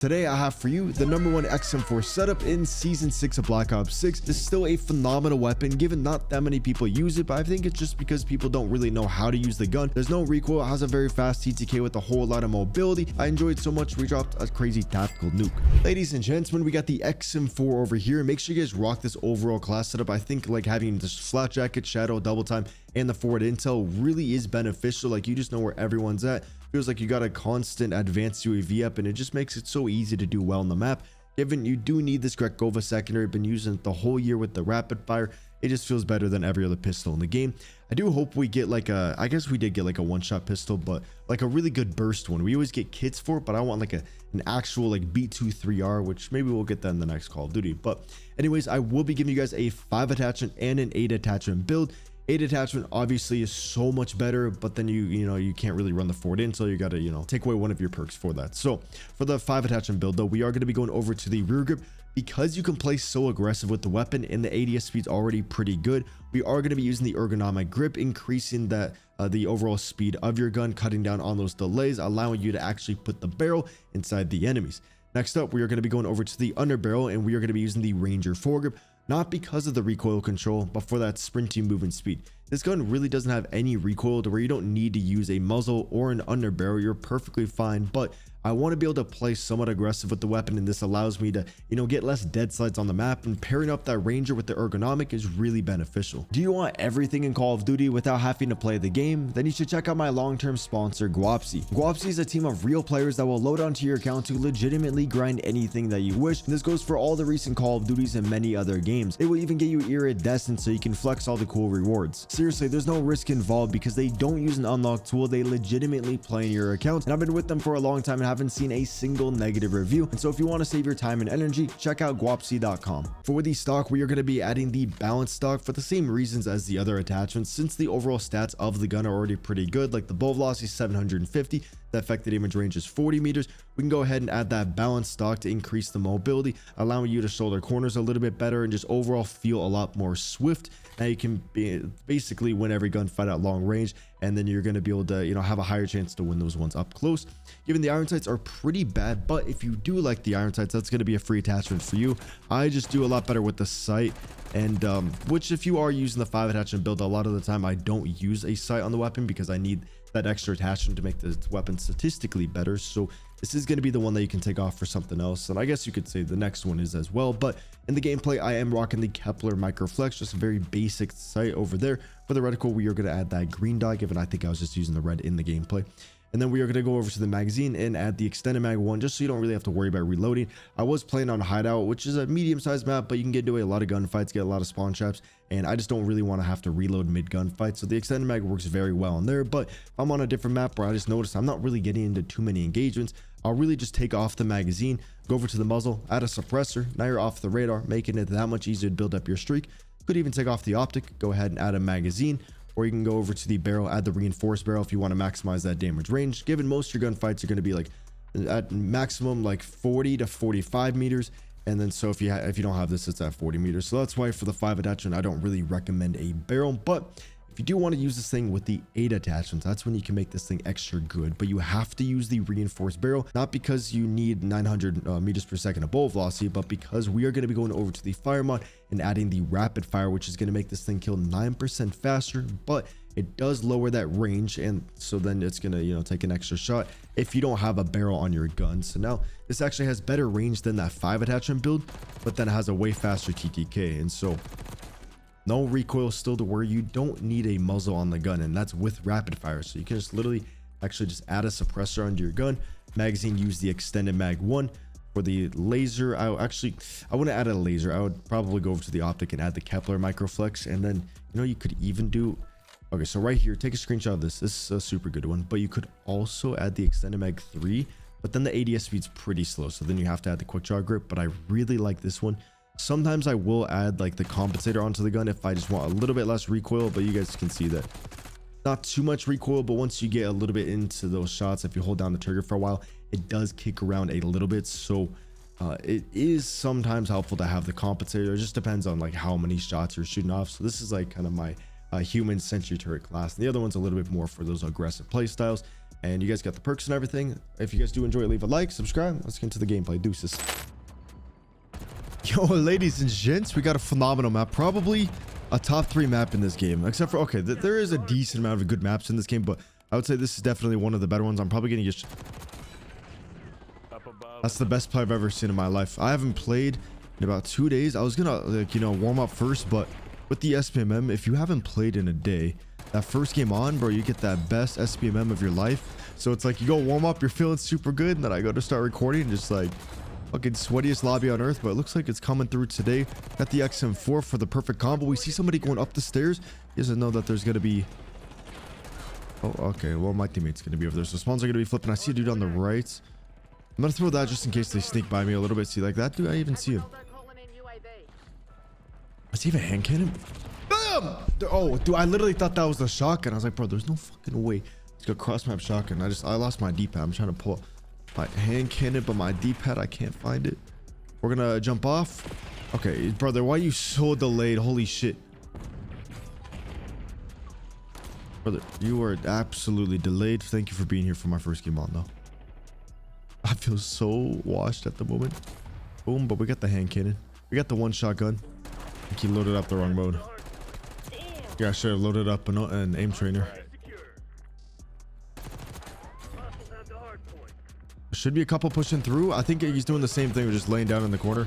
Today I have for you the #1 XM4 setup in Season 6 of Black Ops 6. This is still a phenomenal weapon given not that many people use it, but I think it's just because people don't really know how to use the gun. There's no recoil, it has a very fast TTK with a whole lot of mobility. I enjoyed so much we dropped a crazy tactical nuke. Ladies and gentlemen, we got the XM4 over here. Make sure you guys rock this overall class setup. I think like having this flat jacket, shadow, double time, and the forward intel really is beneficial. Like you just know where everyone's at. Feels like you got a constant advanced UAV up, and it just makes it so easy to do well on the map. Given you do need this Grekova secondary, been using it the whole year with the rapid fire, it just feels better than every other pistol in the game. I do hope we get like a, I guess we did get like a one-shot pistol, but like a really good burst one. We always get kits for it, but I want like an actual like B23R, which maybe we'll get that in the next Call of Duty. But anyways, I will be giving you guys a 5 attachment and an 8 attachment build. 8 attachment obviously is so much better, but then you can't really run the forward in, so you got to take away one of your perks for that. So for the 5 attachment build though, we are going to be going over to the rear grip. Because you can play so aggressive with the weapon and the ADS speed's already pretty good, we are going to be using the ergonomic grip, increasing that the overall speed of your gun, cutting down on those delays, allowing you to actually put the barrel inside the enemies. Next up, we are going to be going over to the underbarrel, and we are going to be using the Ranger foregrip, not because of the recoil control, but for that sprinting movement speed. This gun really doesn't have any recoil to where you don't need to use a muzzle or an underbarrel. You're perfectly fine, but I want to be able to play somewhat aggressive with the weapon, and this allows me to get less dead slides on the map, and pairing up that Ranger with the ergonomic is really beneficial. Do you want everything in Call of Duty without having to play the game? Then you should check out my long-term sponsor, Guapsy. Guapsy is a team of real players that will load onto your account to legitimately grind anything that you wish, and this goes for all the recent Call of Duties and many other games. They will even get you iridescent so you can flex all the cool rewards. Seriously, there's no risk involved because they don't use an unlock tool. They legitimately play in your account, and I've been with them for a long time and haven't seen a single negative review. And so if you want to save your time and energy, check out guapsy.com. For the stock, we are going to be adding the balanced stock for the same reasons as the other attachments. Since the overall stats of the gun are already pretty good, like the bow velocity is 750, the effective damage range is 40 meters, we can go ahead and add that balanced stock to increase the mobility, allowing you to shoulder corners a little bit better and just overall feel a lot more swift. Now you can basically win every gunfight at long range, and then you're going to be able to have a higher chance to win those ones up close. Given the iron sights are pretty bad, but if you do like the iron sights, that's going to be a free attachment for you. I just do a lot better with the sight, and which if you are using the 5 attachment build, a lot of the time I don't use a sight on the weapon because I need that extra attachment to make the weapon statistically better. So this is going to be the one that you can take off for something else, and I guess you could say the next one is as well. But in the gameplay, I am rocking the Kepler Microflex, just a very basic sight over there. For the reticle, we are going to add that green dot, given I think I was just using the red in the gameplay. And then we are going to go over to the magazine and add the extended mag 1, just so you don't really have to worry about reloading. I was playing on Hideout, which is a medium-sized map, but you can get into a lot of gunfights, get a lot of spawn traps, and I just don't really want to have to reload mid-gunfight. So the extended mag works very well on there. But if I'm on a different map where I just noticed I'm not really getting into too many engagements, I'll really just take off the magazine, go over to the muzzle, add a suppressor. Now you're off the radar, making it that much easier to build up your streak. Could even take off the optic, go ahead and add a magazine. Or you can go over to the barrel, add the reinforced barrel if you want to maximize that damage range. Given most of your gunfights are going to be like at maximum like 40 to 45 meters, and then so if you don't have this, it's at 40 meters. So that's why for the 5 attachment, I don't really recommend a barrel. But if you do want to use this thing with the 8 attachments, that's when you can make this thing extra good. But you have to use the reinforced barrel, not because you need 900 meters per second of bow velocity, but because we are going to be going over to the fire mod and adding the rapid fire, which is going to make this thing kill 9% faster, but it does lower that range, and so then it's going to take an extra shot if you don't have a barrel on your gun. So now this actually has better range than that 5 attachment build, but then it has a way faster TTK, and so no recoil still to where you don't need a muzzle on the gun, and that's with rapid fire. So you can just literally actually just add a suppressor onto your gun. Magazine, use the extended mag 1. For the laser, I wouldn't add a laser. I would probably go over to the optic and add the Kepler Microflex, and then you could even do, okay, so right here, take a screenshot of this. This is a super good one, but you could also add the extended mag 3, but then the ADS speed's pretty slow, so then you have to add the quick draw grip. But I really like this one. Sometimes I will add like the compensator onto the gun if I just want a little bit less recoil, but you guys can see that not too much recoil, but once you get a little bit into those shots, if you hold down the trigger for a while, it does kick around a little bit. So it is sometimes helpful to have the compensator. It just depends on like how many shots you're shooting off. So this is like kind of my human sentry turret class, and the other one's a little bit more for those aggressive play styles. And you guys got the perks and everything. If you guys do enjoy it, leave a like, subscribe. Let's get into the gameplay. Deuces. Yo, ladies and gents, we got a phenomenal map. Probably a top 3 map in this game. Except for, okay, there is a decent amount of good maps in this game, but I would say this is definitely one of the better ones. I'm probably going to get... That's the best play I've ever seen in my life. I haven't played in about 2 days. I was going to, like, you know, warm up first, but with the SPMM, if you haven't played in a day, that first game on, bro, you get that best SPMM of your life. So it's like you go warm up, you're feeling super good, and then I go to start recording and just like fucking sweatiest lobby on earth. But it looks like it's coming through today. Got the XM4 for the perfect combo. We see somebody going up the stairs. He doesn't know that there's gonna be... Oh, okay, well, my teammate's gonna be over there, so spawns are gonna be flipping. I see a dude on the right. I'm gonna throw that just in case they sneak by me a little bit. See, like that dude, I even see him. Is he even hand cannon? Bam! Oh, dude, I literally thought that was the shotgun. I was like, bro, there's no fucking way it's gonna cross map shotgun. I lost my D-pad. I'm trying to pull my hand cannon, but my D-pad, I can't find it. We're gonna jump off. Okay, brother, why are you so delayed? Holy shit. Brother, you are absolutely delayed. Thank you for being here for my first game on, though. I feel so washed at the moment. Boom, but we got the hand cannon. We got the one shotgun. I think he loaded up the wrong mode. Yeah, I should have loaded up an aim trainer. Should be a couple pushing through. I think he's doing the same thing. We're just laying down in the corner.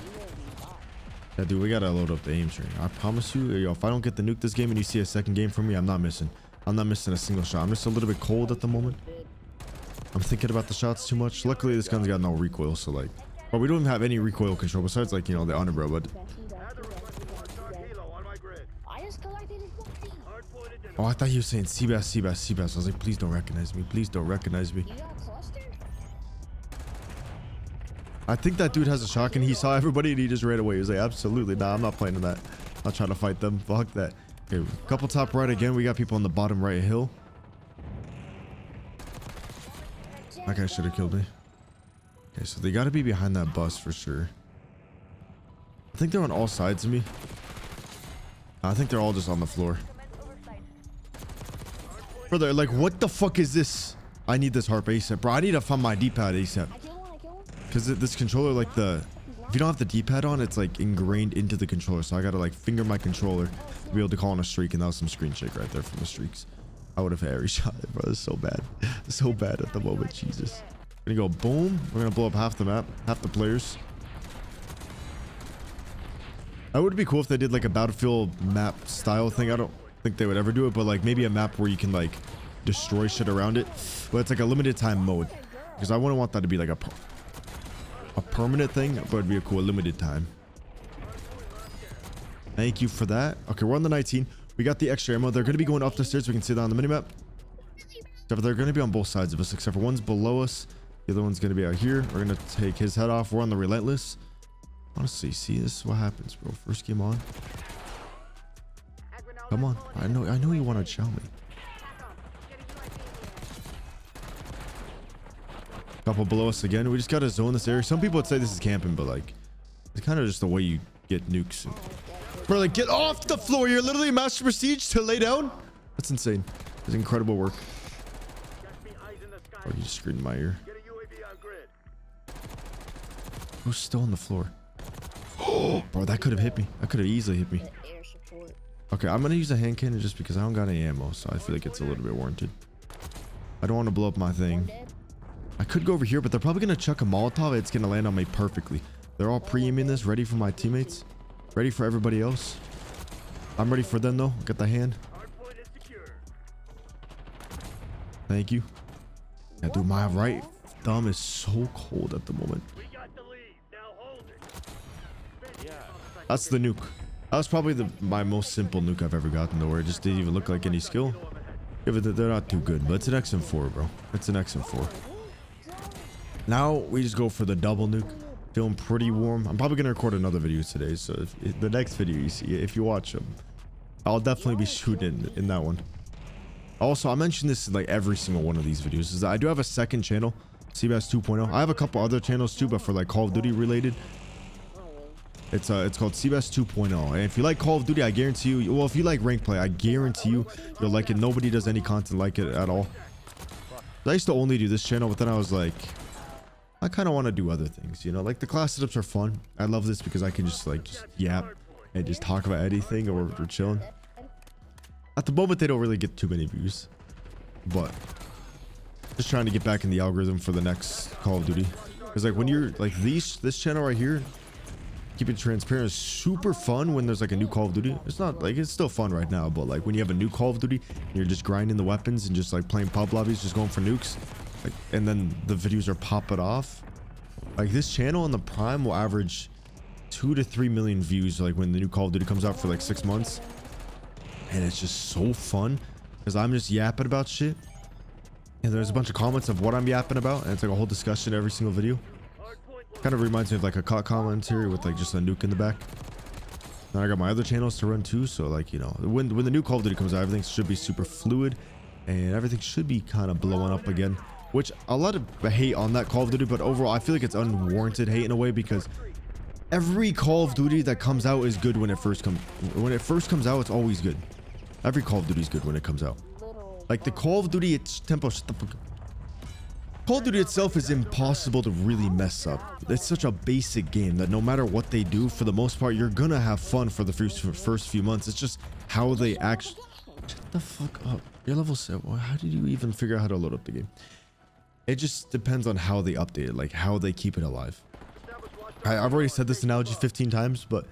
Yeah, dude, we gotta load up the aim trainer. I promise you, yo, if I don't get the nuke this game and you see a second game from me, I'm not missing. I'm not missing a single shot. I'm just a little bit cold at the moment. I'm thinking about the shots too much. Luckily, this gun's got no recoil, so like, but we don't even have any recoil control besides like, you know, the underbro. But oh, I thought he was saying Seabass, Seabass, Seabass. I was like, please don't recognize me. Please don't recognize me. I think that dude has a shotgun. He saw everybody and he just ran away. He was like, absolutely nah, I'm not playing in that. I'll try to fight them. Fuck that. Okay, couple top right again. We got people on the bottom right hill. That guy should have killed me. Okay, so they got to be behind that bus for sure. I think they're on all sides of me. I think they're all just on the floor. Brother, like, what the fuck is this? I need this harp ASAP, bro. I need to find my D-pad ASAP. Because this controller, like if you don't have the D-pad on, it's like ingrained into the controller. So I gotta like finger my controller to be able to call on a streak. And that was some screen shake right there from the streaks. I would have Harry shot it, bro. It's so bad. So bad at the moment. Jesus. We're gonna go boom. We're gonna blow up half the map, half the players. That would be cool if they did like a Battlefield map style thing. I don't think they would ever do it, but like maybe a map where you can like destroy shit around it. But it's like a limited time mode. Because I wouldn't want that to be like a permanent thing, but it'd be a cool limited time. Thank you for that. Okay, we're on the 19. We got the extra ammo. They're going to be going up the stairs. We can see that on the minimap. Except they're going to be on both sides of us, except for one's below us. The other one's going to be out here. We're going to take his head off. We're on the relentless. Honestly, see, this is what happens, bro. First game on. Come on. I know you want to chow me. Couple below us again. We just got to zone this area. Some people would say this is camping, but like, it's kind of just the way you get nukes. Bro, like, get off the floor. You're literally a master prestige to lay down. That's insane. It's incredible work. Oh, you just screamed in my ear. Who's still on the floor? Oh, bro, that could have hit me. That could have easily hit me. Okay, I'm gonna use a hand cannon just because I don't got any ammo, so I feel like it's a little bit warranted. I don't want to blow up my thing. I could go over here, but they're probably gonna chuck a Molotov. It's gonna land on me perfectly. They're all pre-aiming this, ready for my teammates, ready for everybody else. I'm ready for them though. Got the hand. Thank you. Yeah, dude, my right thumb is so cold at the moment. That's the nuke. That was probably my most simple nuke I've ever gotten though, where it just didn't even look like any skill. Yeah, but they're not too good, but it's an XM4, bro. It's an XM4. Now we just go for the double nuke. Feeling pretty warm. I'm probably gonna record another video today, so if the next video you see, if you watch them, I'll definitely be shooting in that one. Also, I mentioned this in like every single one of these videos, is that I do have a second channel, Seabass 2.0. I have a couple other channels too, but for like Call of Duty related. It's called Seabass 2.0. And if you like Call of Duty, I guarantee you, well, if you like rank play, I guarantee you'll like it. Nobody does any content like it at all. I used to only do this channel, but then I was like, I kind of want to do other things, you know, like the class setups are fun. I love this because I can just yap and just talk about anything, or we're chilling. At the moment, they don't really get too many views, but just trying to get back in the algorithm for the next Call of Duty. Because like when you're like this channel right here, keep it transparent, is super fun when there's like a new Call of Duty. It's not like, it's still fun right now, but like when you have a new Call of Duty and you're just grinding the weapons and just like playing pub lobbies, just going for nukes, like, and then the videos are popping off. Like this channel in the prime will average 2 to 3 million views like when the new Call of Duty comes out for like 6 months. And it's just so fun because I'm just yapping about shit. And there's a bunch of comments of what I'm yapping about, and it's like a whole discussion every single video. Kind of reminds me of like a commentary with like just a nuke in the back. And I got my other channels to run too, so like, you know, when the new Call of Duty comes out, everything should be super fluid and everything should be kind of blowing up again. Which a lot of hate on that Call of Duty, but overall I feel like it's unwarranted hate in a way, because every Call of Duty that comes out is good when it first comes out. It's always good. Every Call of Duty is good when it comes out. Like the Call of Duty, it's tempo. Shut the fuck up. Call of Duty itself is impossible to really mess up. It's such a basic game that no matter what they do, for the most part, you're gonna have fun for the first few months. It's just how they actually. Shut the fuck up. You're level 7. How did you even figure out how to load up the game? It just depends on how they update it, like how they keep it alive. I've already said this analogy 15 times, but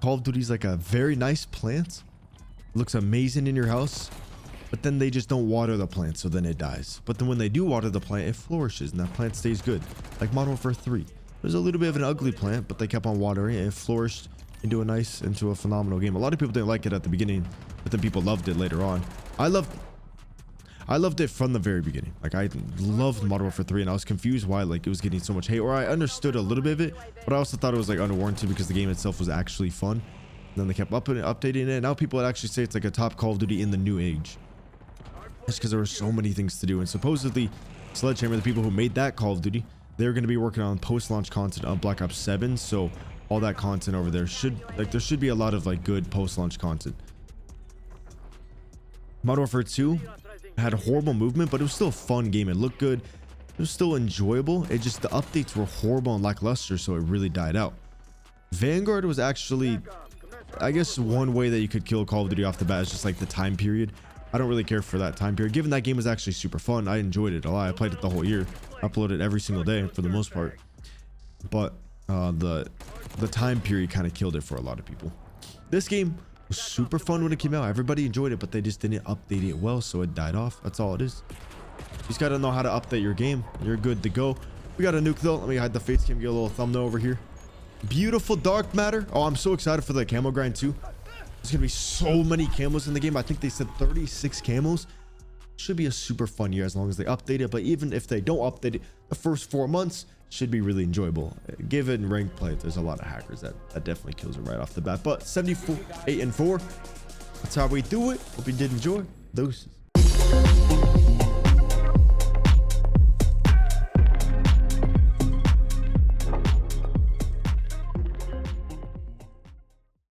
Call of Duty is like a very nice plant. It looks amazing in your house, but then they just don't water the plant, so then it dies. But then when they do water the plant, it flourishes and that plant stays good. Like Modern Warfare 3. It was a little bit of an ugly plant, but they kept on watering it and it flourished into a phenomenal game. A lot of people didn't like it at the beginning, but then people loved it later on. I loved it from the very beginning. Like I loved Modern Warfare 3, and I was confused why like it was getting so much hate, or I understood a little bit of it, but I also thought it was like unwarranted because the game itself was actually fun. And then they kept updating it. Now people would actually say it's like a top Call of Duty in the new age. Just because there were so many things to do. And supposedly Sledgehammer, the people who made that Call of Duty, they're going to be working on post-launch content on Black Ops 7. So all that content over there there should be a lot of like good post-launch content. Modern Warfare 2 had a horrible movement, but it was still a fun game. It looked good. It was still enjoyable. It just, the updates were horrible and lackluster, so it really died out. Vanguard was actually, I guess, one way that you could kill Call of Duty off the bat is just like the time period. I don't really care for that time period, given that game was actually super fun. I enjoyed it a lot. I played it the whole year. I uploaded every single day for the most part. But the time period kind of killed it for a lot of people. This game was super fun when it came out. Everybody enjoyed it, but they just didn't update it well, so it died off. That's all it is. You just gotta know how to update your game. You're good to go. We got a nuke though. Let me hide the face cam, get a little thumbnail over here. Beautiful dark matter. Oh, I'm so excited for the camo grind too. There's gonna be so many camos in the game. I think they said 36 camos. Should be a super fun year as long as they update it. But even if they don't update it, the first 4 months should be really enjoyable. Given ranked play, there's a lot of hackers that definitely kills it right off the bat. But 74, 8 and 4. That's how we do it. Hope you did enjoy. Doses.